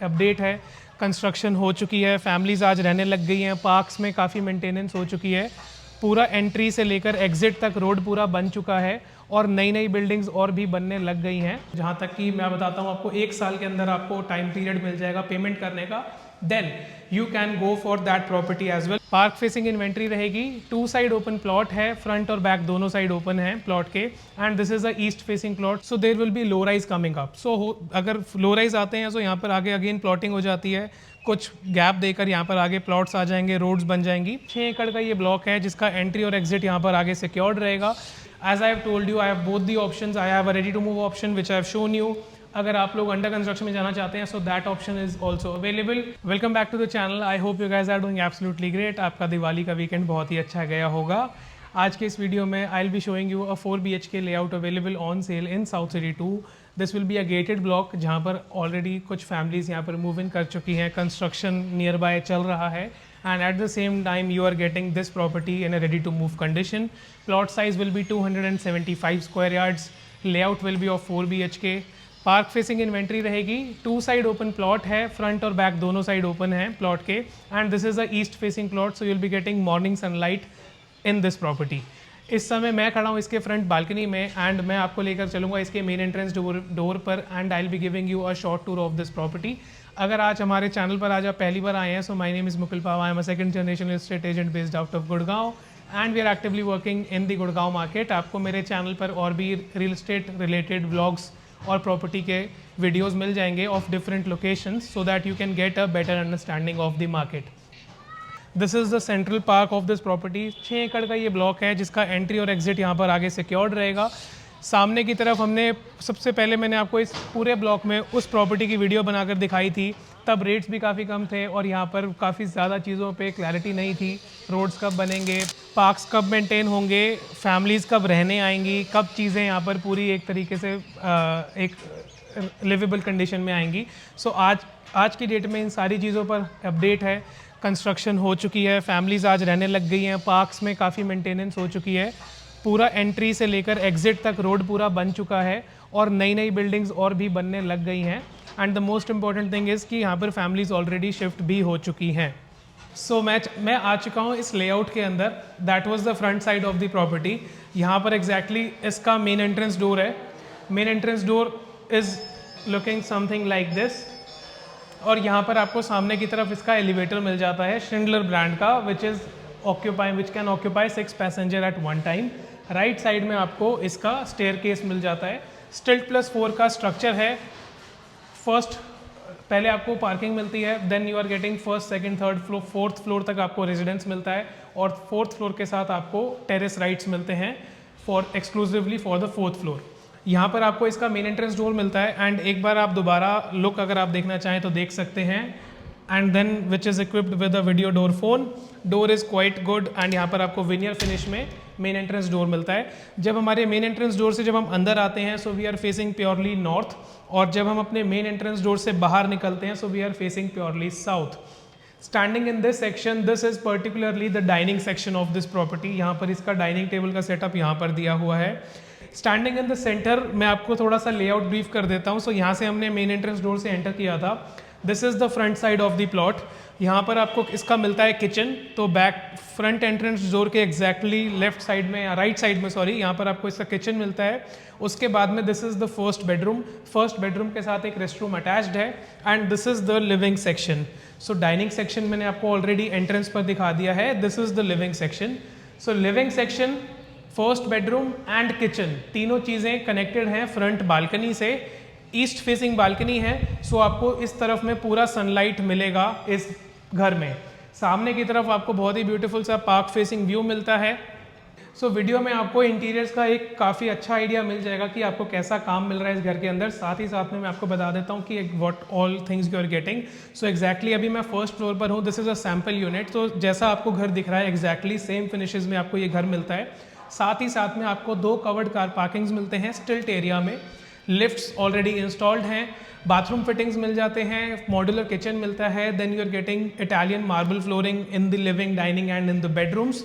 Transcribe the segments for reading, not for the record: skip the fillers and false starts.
Update है। Construction हो चुकी है, फैमिलीज़ आज रहने लग गई हैं, पार्क्स में काफ़ी मेंटेनेंस हो चुकी है, पूरा एंट्री से लेकर एग्जिट तक रोड पूरा बन चुका है और नई नई बिल्डिंग्स और भी बनने लग गई हैं। जहाँ तक कि मैं बताता हूँ आपको 1 साल के अंदर आपको टाइम पीरियड मिल जाएगा पेमेंट करने का, then you can go for that property as well. Park facing inventory रहेगी, 2 साइड ओपन प्लॉट है, फ्रंट और बैक दोनों साइड ओपन है प्लॉट के, and this is a east facing plot, so there will be low rise coming up. So अगर low rise आते हैं तो यहाँ पर आगे अगेन प्लॉटिंग हो जाती है, कुछ गैप देकर यहाँ पर आगे प्लॉट्स आ जाएंगे, रोड्स बन जाएंगी। 6 एकड़ का ये ब्लॉक है जिसका एंट्री और एग्जिट यहाँ पर आगे सिक्योर्ड रहेगा। As I have told you, I have both the options, I have a ready to move option which I have shown you. अगर आप लोग अंडर कंस्ट्रक्शन में जाना चाहते हैं, so that option is also available. Welcome back to the channel, I hope you guys are doing absolutely great. आपका दिवाली का weekend बहुत ही अच्छा गया होगा। आज के इस वीडियो में आई will be showing you a 4 BHK layout available on sale in south city 2। This will be a gated block जहाँ पर ऑलरेडी कुछ फैमिलीज यहाँ पर मूव इन कर चुकी हैं, कंस्ट्रक्शन नियर बाय चल रहा है, and at the same time you are getting this property in a ready to move condition. Plot size will be 275 square yards, layout will be of 4 BHK, park facing inventory रहेगी, 2 side open plot है, front और back दोनों side open है plot के, and this is a east facing plot, so you will be getting morning sunlight in this property. इस समय मैं खड़ा हूँ इसके फ्रंट बालकनी में एंड मैं आपको लेकर चलूँगा इसके मेन एंट्रेंस डोर पर, and I will be giving you a short tour of this property. अगर आज हमारे चैनल पर आज आप पहली बार आए हैं, so my name is Mukul Pawa, I am a second generation real estate agent based out of Gurgaon and we are actively working in the Gurgaon market. आपको मेरे चैनल पर और भी रियल एस्टेट रिलेटेड व्लॉग्स और प्रॉपर्टी के वीडियोज़ मिल जाएंगे of different locations, so that you can get a better understanding of the market. This is the central park of this property. 6 एकड़ का ये ब्लॉक है जिसका एंट्री और एग्जिट यहाँ पर आगे सिक्योर्ड रहेगा। सामने की तरफ हमने सबसे पहले मैंने आपको इस पूरे ब्लॉक में उस प्रॉपर्टी की वीडियो बनाकर दिखाई थी, तब रेट्स भी काफ़ी कम थे और यहाँ पर काफ़ी ज़्यादा चीज़ों पे क्लैरिटी नहीं थी। रोड्स कब बनेंगे, पार्क्स कब मेंटेन होंगे, फैमिलीज़ कब रहने आएंगी, कब चीज़ें यहाँ पर पूरी एक तरीके से एक लिवेबल कंडीशन में आएंगी। सो आज की डेट में इन सारी चीज़ों पर अपडेट है। कंस्ट्रक्शन हो चुकी है, फैमिलीज़ आज रहने लग गई हैं, पार्क्स में काफ़ी मेंटेनेंस हो चुकी है, पूरा एंट्री से लेकर एग्जिट तक रोड पूरा बन चुका है और नई नई बिल्डिंग्स और भी बनने लग गई हैं, and the most important thing is कि यहाँ पर फैमिलीज़ ऑलरेडी शिफ्ट भी हो चुकी हैं। सो मैं आ चुका हूँ इस लेआउट के अंदर, that was the front side of the property. यहाँ पर एग्जैक्टली इसका मेन एंट्रेंस डोर है। Main entrance door is looking something like this, और यहाँ पर आपको सामने की तरफ इसका एलिवेटर मिल जाता है शिंडलर ब्रांड का, which can occupy 6 passenger at one time. Right side में आपको इसका स्टेयरकेस मिल जाता है, स्टिल्ट +4 का स्ट्रक्चर है। फर्स्ट पहले आपको पार्किंग मिलती है, then you are getting first second third floor, 4th floor तक आपको रेजिडेंस मिलता है, और 4th फ्लोर के साथ आपको टेरेस राइट्स मिलते हैं for exclusively for the 4th floor. यहाँ पर आपको इसका मेन एंट्रेंस डोर मिलता है, एंड एक बार आप दोबारा लुक अगर आप देखना चाहें तो देख सकते हैं, and then which is equipped with a video door phone. Door is quite good, and यहाँ पर आपको विनियर फिनिश में मेन एंट्रेंस डोर मिलता है। जब हमारे मेन एंट्रेंस डोर से जब हम अंदर आते हैं, so we are facing purely north, और जब हम अपने मेन एंट्रेंस डोर से बाहर निकलते हैं, so we are facing purely south. Standing in this section, this is particularly the dining section of this property. यहाँ पर इसका डाइनिंग टेबल का सेटअप यहाँ पर दिया हुआ है। स्टैंडिंग इन द सेंटर, मैं आपको थोड़ा सा लेआउट ब्रीफ कर देता हूँ। सो यहाँ से हमने मेन एंट्रेंस डोर से एंटर किया था। This is the front side of the plot. यहाँ पर आपको इसका मिलता है किचन, तो बैक फ्रंट एंट्रेंस डोर के एग्जैक्टली लेफ्ट साइड में या राइट साइड में सॉरी, यहाँ पर आपको इसका किचन मिलता है। उसके बाद में this is the first bedroom. First bedroom के साथ एक रेस्ट रूम अटैच्ड है, and this is the living section. So dining section मैंने आपको ऑलरेडी एंट्रेंस पर दिखा दिया है, this is the living section. So living section, first bedroom and kitchen, तीनों चीज़ें कनेक्टेड हैं फ्रंट बालकनी से। ईस्ट फेसिंग बालकनी है, सो आपको इस तरफ में पूरा सनलाइट मिलेगा इस घर में। सामने की तरफ आपको बहुत ही ब्यूटीफुल सा पार्क फेसिंग व्यू मिलता है। सो वीडियो में आपको इंटीरियर्स का एक काफ़ी अच्छा आइडिया मिल जाएगा कि आपको कैसा काम मिल रहा है इस घर के अंदर। साथ ही साथ में मैं आपको बता देता हूँ कि what all things you are getting. So exactly अभी मैं फर्स्ट फ्लोर पर हूँ, this is a sample unit. तो जैसा आपको घर दिख रहा है एग्जैक्टली सेम फिनिशेज में आपको ये घर मिलता है। साथ ही साथ में आपको 2 कवर्ड कार पार्किंग्स मिलते हैं स्टिल्ट एरिया में, लिफ्ट्स ऑलरेडी इंस्टॉल्ड हैं, बाथरूम फिटिंग्स मिल जाते हैं, मॉड्यूलर किचन मिलता है, then you are getting Italian marble flooring in the living, dining and in the bedrooms.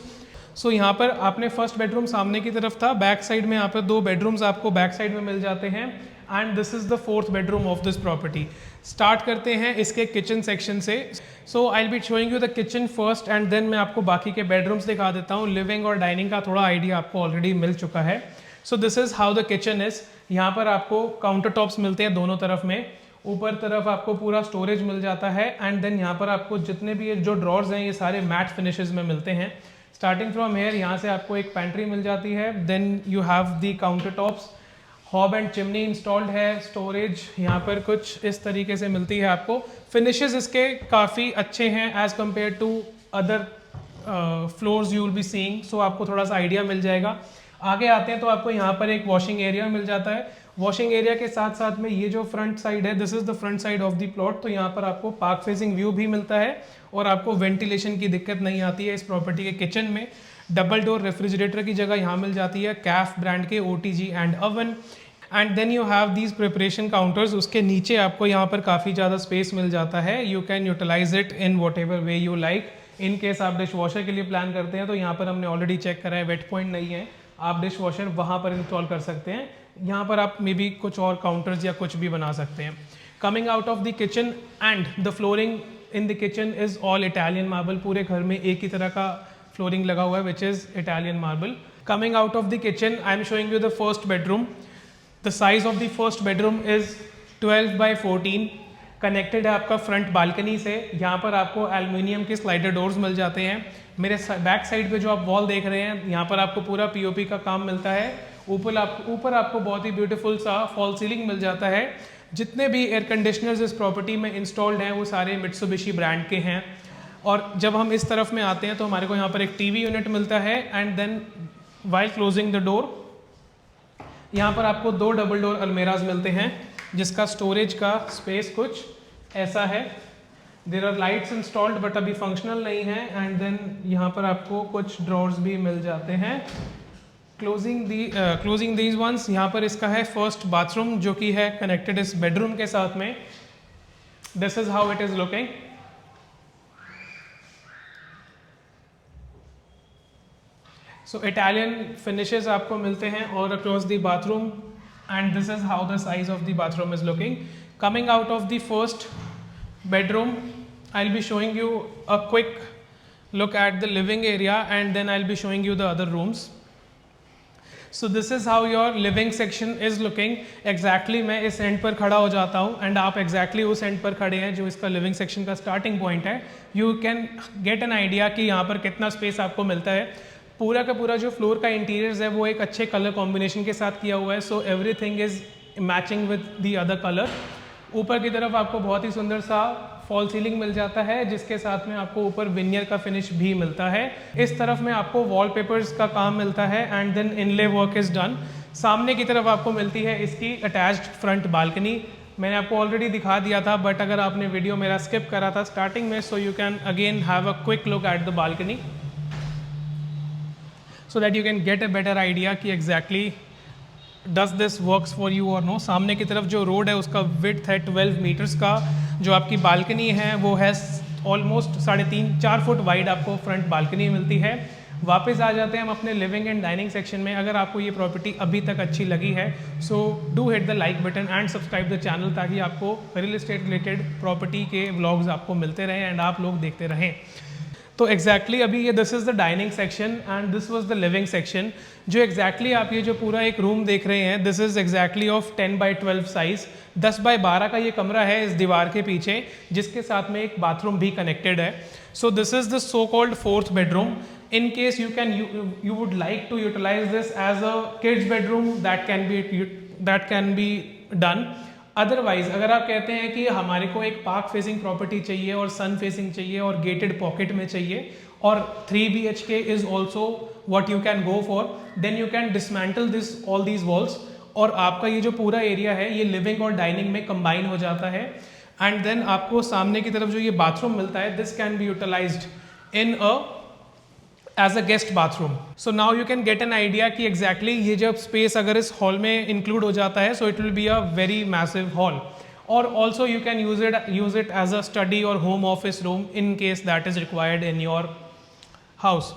So यहाँ पर आपने फर्स्ट बेडरूम सामने की तरफ था, बैक साइड में यहाँ पर 2 बेडरूम्स आपको बैक साइड में मिल जाते हैं, and this is the 4th bedroom of this property. Start करते हैं इसके किचन सेक्शन से। So I will be showing you the kitchen first and then मैं आपको बाकी के बेडरूम्स दिखा देता हूँ। लिविंग और डाइनिंग का थोड़ा आइडिया आपको ऑलरेडी मिल चुका है। So this is how the kitchen is. यहाँ पर आपको काउंटर टॉप्स मिलते हैं दोनों तरफ में, ऊपर तरफ आपको पूरा स्टोरेज मिल जाता है एंड देन यहाँ पर आपको जितने भी ये जो ड्रॉर्स हैं ये सारे मैट फिनिशेस में मिलते हैं। स्टार्टिंग फ्रॉम हेयर यहाँ से आपको एक पेंट्री मिल जाती है, then you have the counter tops, hob and chimney installed है, स्टोरेज यहाँ पर कुछ इस तरीके से मिलती है आपको। फिनिशेस इसके काफ़ी अच्छे हैं as compare to other floors you will be seeing, so आपको थोड़ा सा आइडिया मिल जाएगा। आगे आते हैं तो आपको यहाँ पर एक वॉशिंग एरिया मिल जाता है। वॉशिंग एरिया के साथ साथ में ये जो फ्रंट साइड है, this is the front side of the plot, तो यहाँ पर आपको पार्क फेसिंग व्यू भी मिलता है और आपको वेंटिलेशन की दिक्कत नहीं आती है इस प्रॉपर्टी के किचन में। डबल डोर रेफ्रिजरेटर की जगह यहाँ मिल जाती है कैफ ब्रांड के OTG and oven and then you have these preparation counters. उसके नीचे आपको यहाँ पर काफ़ी ज़्यादा स्पेस मिल जाता है, you can utilise it in whatever way you like. In case आप डिश वॉशर के लिए प्लान करते हैं तो यहाँ पर हमने ऑलरेडी चेक करा है वेट पॉइंट नहीं है, आप डिश वॉशर वहाँ पर इंस्टॉल कर सकते हैं। यहाँ पर आप मे बी कुछ और काउंटर्स या कुछ भी बना सकते हैं। Coming out of the kitchen and the flooring in the kitchen is all Italian marble. पूरे घर में एक ही तरह का फ्लोरिंग लगा हुआ है which is Italian marble. Coming out of the kitchen I am showing you the first bedroom. The size of the first bedroom is 12 by 14। Connected है आपका फ्रंट बालकनी से। यहाँ पर आपको एल्युमिनियम के स्लाइडर डोर्स मिल जाते हैं। मेरे बैक साइड पे जो आप वॉल देख रहे हैं यहाँ पर आपको पूरा POP का काम मिलता है। ऊपर आपको बहुत ही ब्यूटीफुल सा फॉल सीलिंग मिल जाता है। जितने भी एयर कंडीशनर्स इस प्रॉपर्टी में इंस्टॉल्ड हैं वो सारे मित्सुबिशी ब्रांड के हैं। और जब हम इस तरफ में आते हैं तो हमारे को यहाँ पर एक TV यूनिट मिलता है and then while closing the door यहाँ पर आपको 2 डबल डोर अलमेराज मिलते हैं जिसका स्टोरेज का स्पेस कुछ ऐसा है। There are lights installed but अभी फंक्शनल नहीं है एंड देन यहाँ पर आपको कुछ ड्रॉर्स भी मिल जाते हैं। Closing these once. यहाँ पर इसका है फर्स्ट बाथरूम जो कि है कनेक्टेड इस बेडरूम के साथ में। This is how it is looking. So Italian finishes आपको मिलते हैं और across the bathroom and this is how the size of the bathroom is looking. Coming out of the first bedroom, I'll be showing you a quick look at the living area and then I'll be showing you the other rooms. So this is how your living section is looking. Exactly मैं इस and पर खड़ा हो जाता हूँ and आप exactly उस and पर खड़े हैं जो इसका लिविंग सेक्शन का स्टार्टिंग पॉइंट है। You can get an idea कि यहाँ पर कितना स्पेस आपको मिलता है। पूरा का पूरा जो फ्लोर का इंटीरियर्स है वो एक अच्छे कलर कॉम्बिनेशन के साथ किया हुआ है, so everything is matching with the other colour. ऊपर की तरफ आपको बहुत ही सुंदर सा फॉल सीलिंग मिल जाता है जिसके साथ में आपको ऊपर विनियर का फिनिश भी मिलता है। इस तरफ में आपको वॉलपेपर्स का काम मिलता है and then inlay work is done. सामने की तरफ आपको मिलती है इसकी अटैच्ड फ्रंट बालकनी। मैंने आपको ऑलरेडी दिखा दिया था बट अगर आपने वीडियो मेरा स्किप करा था स्टार्टिंग में, so you can again have a quick look at the balcony so that you can get a better idea कि exactly does this works for you और नो। सामने की तरफ जो रोड है उसका विड्थ है 12 मीटर्स का। जो आपकी बालकनी है वो है ऑलमोस्ट 3.5-4 फुट वाइड आपको फ्रंट बालकनी मिलती है। वापस आ जाते हैं हम अपने लिविंग एंड डाइनिंग सेक्शन में। अगर आपको ये प्रॉपर्टी अभी तक अच्छी लगी है so do hit the like button and subscribe the channel ताकि आपको रियल एस्टेट रिलेटेड प्रॉपर्टी के व्लॉग्स आपको मिलते रहें एंड आप लोग देखते रहें। तो एग्जैक्टली अभी ये this is the dining section and this was the living section. जो एग्जैक्टली आप ये जो पूरा एक रूम देख रहे हैं this is exactly of 10 by 12 size. 10 by 12 का ये कमरा है इस दीवार के पीछे जिसके साथ में एक बाथरूम भी कनेक्टेड है। So this is the so called 4th bedroom. In case you would like to utilize this as a kids bedroom, that can be done. Otherwise अगर आप कहते हैं कि हमारे को एक पार्क फेसिंग प्रॉपर्टी चाहिए और सन फेसिंग चाहिए और गेटेड पॉकेट में चाहिए और 3 BHK is also what you can go for, then you can dismantle all these walls और आपका ये जो पूरा एरिया है ये लिविंग और डाइनिंग में कंबाइन हो जाता है। एंड देन आपको सामने की तरफ जो ये बाथरूम मिलता है this can be utilised in as a guest bathroom. So now you can get an idea कि एग्जैक्टली ये जब स्पेस अगर इस हॉल में इंक्लूड हो जाता है so it will be a very massive hall और also you can use it as a study और home office room in case that is required in your house.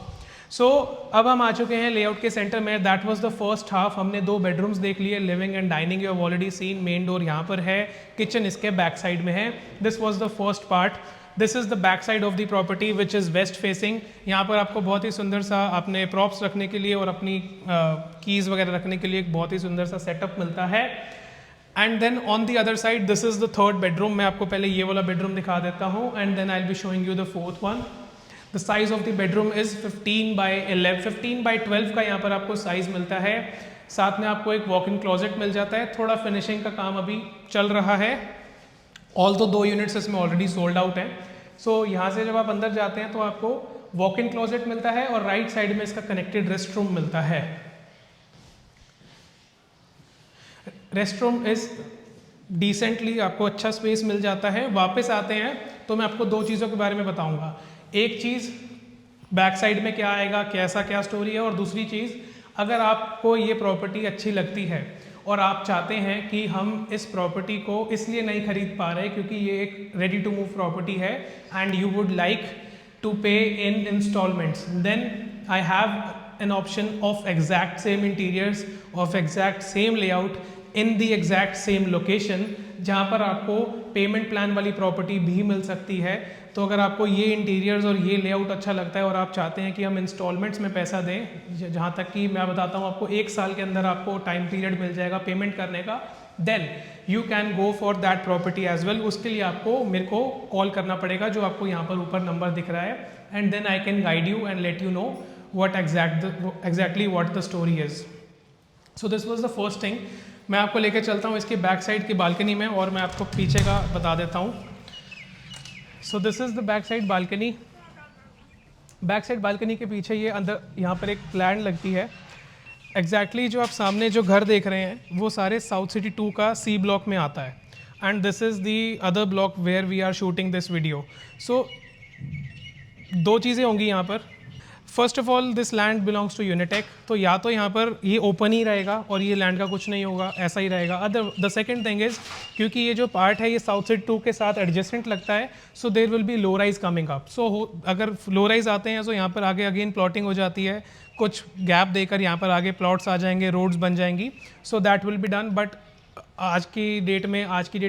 So अब हम आ चुके हैं लेआउट के सेंटर में। That was the first half. हमने 2 बेडरूम्स देख लिए, living and dining you have already seen. Main door यहाँ पर है, किचन इसके बैक साइड में है। This was the first part. This is the back side of the property which is waste facing. यहाँ पर आपको बहुत ही सुंदर सा अपने प्रॉप्स रखने के लिए और अपनी कीज़ वगैरह रखने के लिए एक बहुत ही सुंदर सा सेटअप मिलता है। And then on the other side this is the third bedroom. मैं आपको पहले ये वाला बेडरूम दिखा देता हूँ and then I will be showing you the fourth one. The size of the bedroom is 15 by 12 का यहाँ पर आपको साइज मिलता है। साथ में आपको एक वॉक इन क्लोजेट मिल जाता है। थोड़ा फिनिशिंग का काम अभी चल रहा है, ऑल तो 2 यूनिट्स इसमें ऑलरेडी सोल्ड आउट हैं। सो यहाँ से जब आप अंदर जाते हैं तो आपको वॉक इन क्लोजेट मिलता है और राइट साइड में इसका कनेक्टेड रेस्ट रूम मिलता है। रेस्ट रूम इज डिसेंटली, आपको अच्छा स्पेस मिल जाता है। वापस आते हैं तो मैं आपको 2 चीज़ों के बारे में बताऊंगा। एक चीज़ बैक साइड में क्या आएगा, कैसा क्या स्टोरी है, और दूसरी चीज़ अगर आपको ये प्रॉपर्टी अच्छी लगती है और आप चाहते हैं कि हम इस प्रॉपर्टी को इसलिए नहीं खरीद पा रहे क्योंकि ये एक रेडी टू मूव प्रॉपर्टी है and you would like to pay in instalments, then I have an option of exact same interiors, of exact same layout in the exact same location, जहाँ पर आपको पेमेंट प्लान वाली property भी मिल सकती है। तो अगर आपको ये इंटीरियर्स और ये लेआउट अच्छा लगता है और आप चाहते हैं कि हम इंस्टॉलमेंट्स में पैसा दें, जहाँ तक कि मैं बताता हूँ आपको 1 साल के अंदर आपको टाइम पीरियड मिल जाएगा पेमेंट करने का, then you can go for that property as well. उसके लिए आपको मेरे को कॉल करना पड़ेगा, जो आपको यहाँ पर ऊपर नंबर दिख रहा है, and then I can guide you and let you know what exactly what the story is. So this was the first thing. मैं आपको लेकर चलता हूँ इसकी बैक साइड की बालकनी में और मैं आपको पीछे का बता देता हूँ। सो this is the back side balcony. Back side balcony के पीछे ये अंदर यहाँ पर एक प्लान लगती है। एग्जैक्टली जो आप सामने जो घर देख रहे हैं वो सारे साउथ सिटी 2 का C ब्लॉक में आता है and this is the other block where we are shooting this video. So 2 चीज़ें होंगी यहाँ पर। First of all this land belongs to Unitech, तो या तो यहाँ पर ये ओपन ही रहेगा और ये लैंड का कुछ नहीं होगा, ऐसा ही रहेगा। Other the second thing is, क्योंकि ये जो पार्ट है ये साउथ सिटी 2 के साथ एडजेसेंट लगता है, so there will be low rise coming up. So अगर लो राइज आते हैं तो यहाँ पर आगे अगेन प्लॉटिंग हो जाती है, कुछ गैप देकर यहाँ पर आगे प्लॉट्स आ जाएंगे, रोड्स बन जाएंगी, so that will be done. But आज की डेट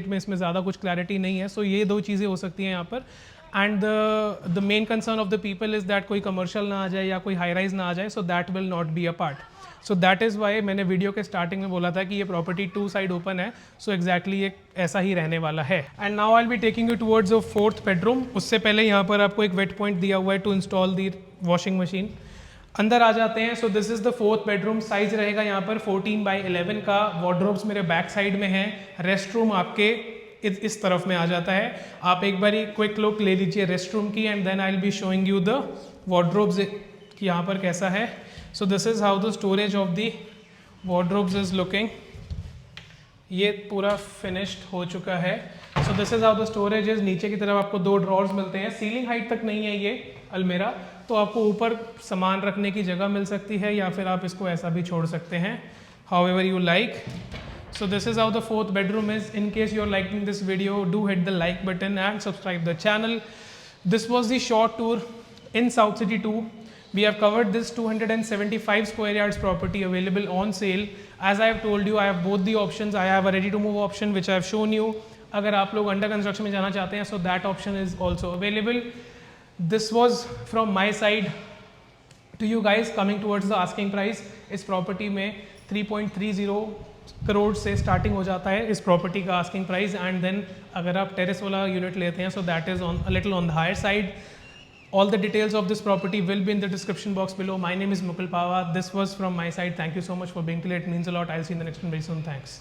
में इसमें ज़्यादा कुछ क्लैरिटी नहीं है। सो ये 2 चीज़ें हो सकती हैं यहाँ पर। And the main concern of the people is that कोई कमर्शियल ना आ जाए या कोई हाई राइज ना आ जाए, so that will not be a part. So that is why मैंने वीडियो के स्टार्टिंग में बोला था कि ये प्रॉपर्टी 2 साइड ओपन है, सो एग्जैक्टली ये ऐसा ही रहने वाला है। And now I will be taking you towards a 4th bedroom. उससे पहले यहाँ पर आपको एक वेट पॉइंट दिया हुआ है to install the washing machine. अंदर आ जाते हैं। So this is the 4th bedroom. Size रहेगा यहाँ पर 14 by 11 का। वार्डरोब्स मेरे बैक साइड में है। रेस्ट रूम आपके इस तरफ में आ जाता है। आप एक बारी क्विक लुक ले लीजिए रेस्ट रूम की and then I will be showing you the wardrobes कि यहाँ पर कैसा है। So this is how the storage of the wardrobes is looking. ये पूरा फिनिश्ड हो चुका है। So this is how the storage is. नीचे की तरफ आपको 2 ड्रॉर्स मिलते हैं। सीलिंग हाइट तक नहीं है ये अलमेरा, तो आपको ऊपर सामान रखने की जगह मिल सकती है या फिर आप इसको ऐसा भी छोड़ सकते हैं, however you like. So this is how the 4th bedroom is. In case you are liking this video, do hit the like button and subscribe the channel. This was the short tour in South City 2. We have covered this 275 square yards property available on sale. As I have told you, I have both the options. I have a ready to move option which I have shown you. अगर आप लोग under construction में जाना चाहते हैं, so that option is also available. This was from my side to you guys coming towards the asking price. इस property में 3.30 करोड़ से स्टार्टिंग हो जाता है इस प्रॉपर्टी का आस्किंग प्राइस, एंड देन अगर आप टेरेस वाला यूनिट लेते हैं, so that is on a little on the higher side. All the details of this property will be in the description box below. My name is Mukul Pava. This was from my side. Thank you so much for being here. It means a lot. I'll see you in the next one very soon. Thanks.